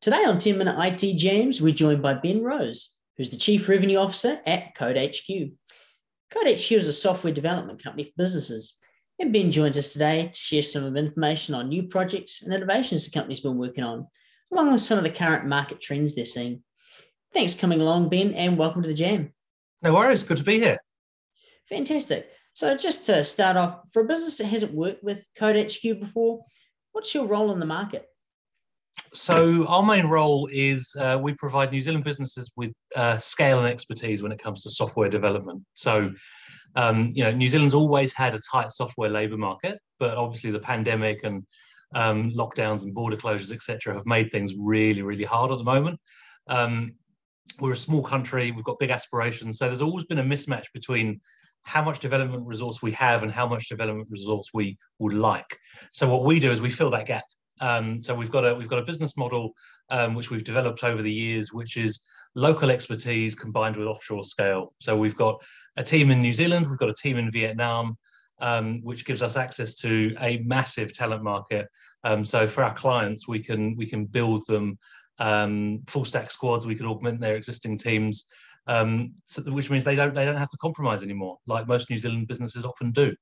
Today on 10 Minute IT Jams, we're joined by Ben Rose, who's the Chief Revenue Officer at CodeHQ. CodeHQ is a software development company for businesses, and Ben joins us today to share some information on new projects and innovations the company's been working on, along with some of the current market trends they're seeing. Thanks for coming along, Ben, and welcome to the Jam. No worries, good to be here. Fantastic. So just to start off, for a business that hasn't worked with CodeHQ before, what's your role in the market? So our main role is we provide New Zealand businesses with scale and expertise when it comes to software development. So, New Zealand's always had a tight software labour market, but obviously the pandemic and lockdowns and border closures, etc., have made things really, really hard at the moment. We're a small country, we've got big aspirations, so there's always been a mismatch between how much development resource we have and how much development resource we would like. So what we do is we fill that gap. So we've got a business model which we've developed over the years, which is local expertise combined with offshore scale. So we've got a team in New Zealand, we've got a team in Vietnam, which gives us access to a massive talent market. So for our clients, we can build them full stack squads. We can augment their existing teams, which means they don't have to compromise anymore, like most New Zealand businesses often do.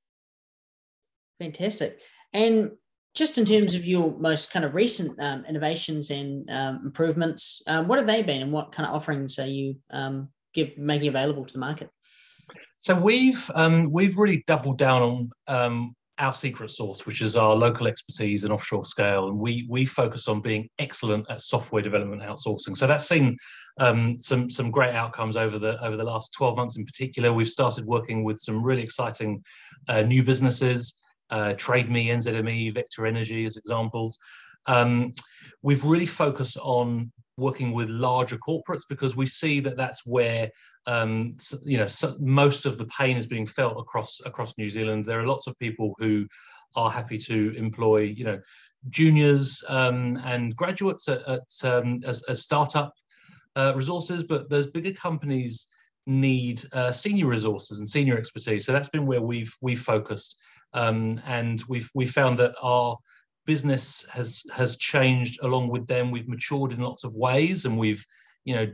Fantastic. And just in terms of your most kind of recent innovations and improvements, what have they been, and what kind of offerings are you making available to the market? So we've really doubled down on our secret sauce, which is our local expertise and offshore scale, and we focus on being excellent at software development outsourcing. So that's seen some great outcomes over the last 12 months. In particular, we've started working with some really exciting new businesses. TradeMe, NZME, Vector Energy as examples. We've really focused on working with larger corporates because we see that that's where most of the pain is being felt across New Zealand. There are lots of people who are happy to employ juniors and graduates as startup resources, but those bigger companies need senior resources and senior expertise. So that's been where we've focused. And we've found that our business has changed along with them. We've matured in lots of ways, and we've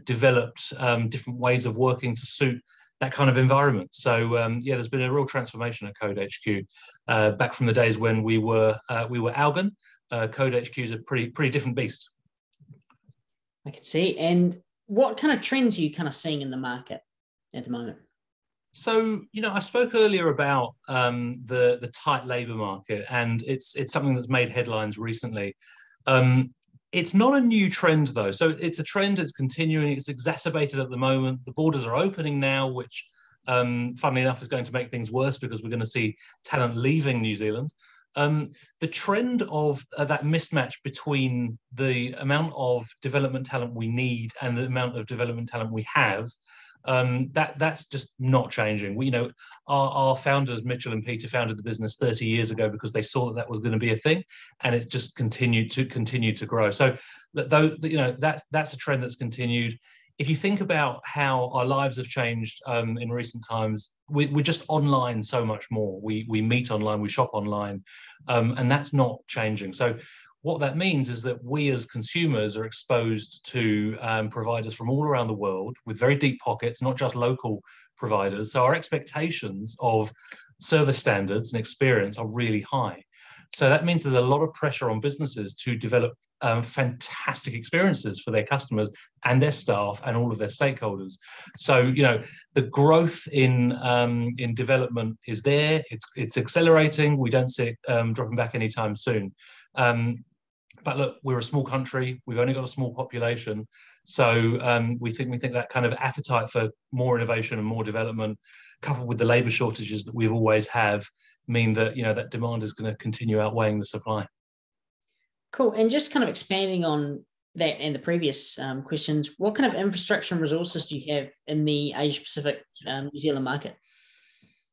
developed different ways of working to suit that kind of environment. So there's been a real transformation at CodeHQ back from the days when we were Algon. CodeHQ is a pretty different beast. I can see. And what kind of trends are you kind of seeing in the market at the moment? So, I spoke earlier about the tight labour market, and it's something that's made headlines recently. It's not a new trend, though. So it's a trend that's continuing. It's exacerbated at the moment. The borders are opening now, which, funnily enough, is going to make things worse because we're going to see talent leaving New Zealand. The trend of that mismatch between the amount of development talent we need and the amount of development talent we have, that's just not changing. Our founders, Mitchell and Peter, founded the business 30 years ago because they saw that was going to be a thing, and it's just continued to grow. So that's a trend that's continued. If you think about how our lives have changed in recent times, we're just online so much more. We meet online, we shop online, and that's not changing. So what that means is that we as consumers are exposed to providers from all around the world with very deep pockets, not just local providers. So our expectations of service standards and experience are really high. So that means there's a lot of pressure on businesses to develop fantastic experiences for their customers and their staff and all of their stakeholders. So, the growth in development is there. It's accelerating. We don't see it dropping back anytime soon. But look, we're a small country. We've only got a small population. So we think that kind of appetite for more innovation and more development, coupled with the labour shortages that we've always have, mean that that demand is going to continue outweighing the supply. Cool. And just kind of expanding on that and the previous questions, what kind of infrastructure and resources do you have in the Asia Pacific New Zealand market?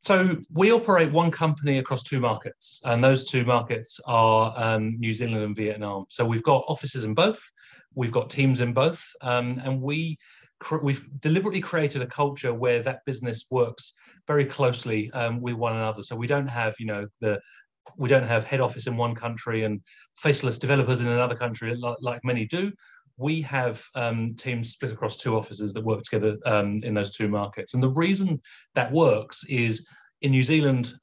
So we operate one company across two markets, and those two markets are New Zealand and Vietnam. So we've got offices in both, we've got teams in both, and we've deliberately created a culture where that business works very closely with one another. So we don't have, head office in one country and faceless developers in another country like many do. we have teams split across 2 offices that work together in those 2 markets. And the reason that works is in New Zealand,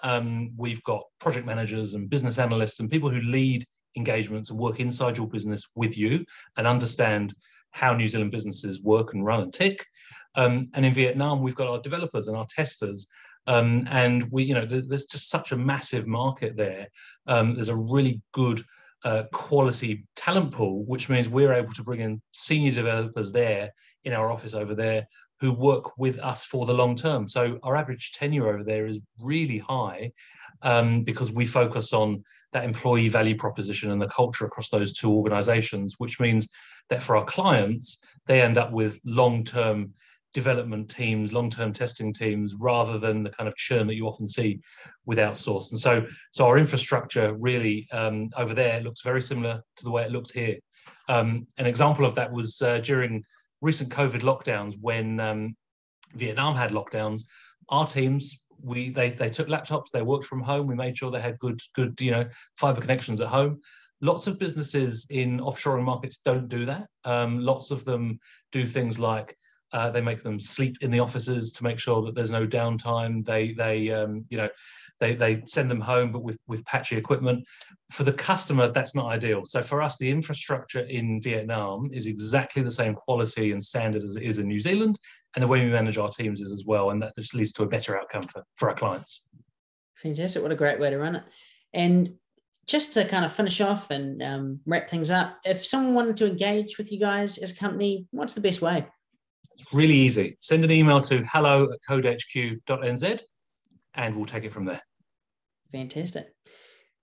we've got project managers and business analysts and people who lead engagements and work inside your business with you and understand how New Zealand businesses work and run and tick. And in Vietnam, we've got our developers and our testers. And there's just such a massive market there. There's a really good quality talent pool, which means we're able to bring in senior developers there in our office over there who work with us for the long term. So our average tenure over there is really high because we focus on that employee value proposition and the culture across those 2 organizations, which means that for our clients, they end up with long-term development teams, long-term testing teams, rather than the kind of churn that you often see with outsourced. And so our infrastructure really over there looks very similar to the way it looks here. An example of that was during recent COVID lockdowns when Vietnam had lockdowns. Our teams, they took laptops, they worked from home. We made sure they had good fiber connections at home. Lots of businesses in offshoring markets don't do that. Lots of them do things like they make them sleep in the offices to make sure that there's no downtime. They send them home, but with patchy equipment. For the customer, that's not ideal. So for us, the infrastructure in Vietnam is exactly the same quality and standard as it is in New Zealand, and the way we manage our teams is as well, and that just leads to a better outcome for our clients. Fantastic. What a great way to run it. And just to kind of finish off and wrap things up, if someone wanted to engage with you guys as a company, what's the best way? It's really easy. Send an email to hello@codehq.nz and we'll take it from there. Fantastic.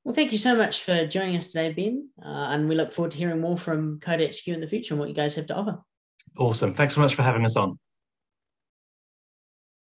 Well, thank you so much for joining us today, Ben. And we look forward to hearing more from CodeHQ in the future and what you guys have to offer. Awesome. Thanks so much for having us on.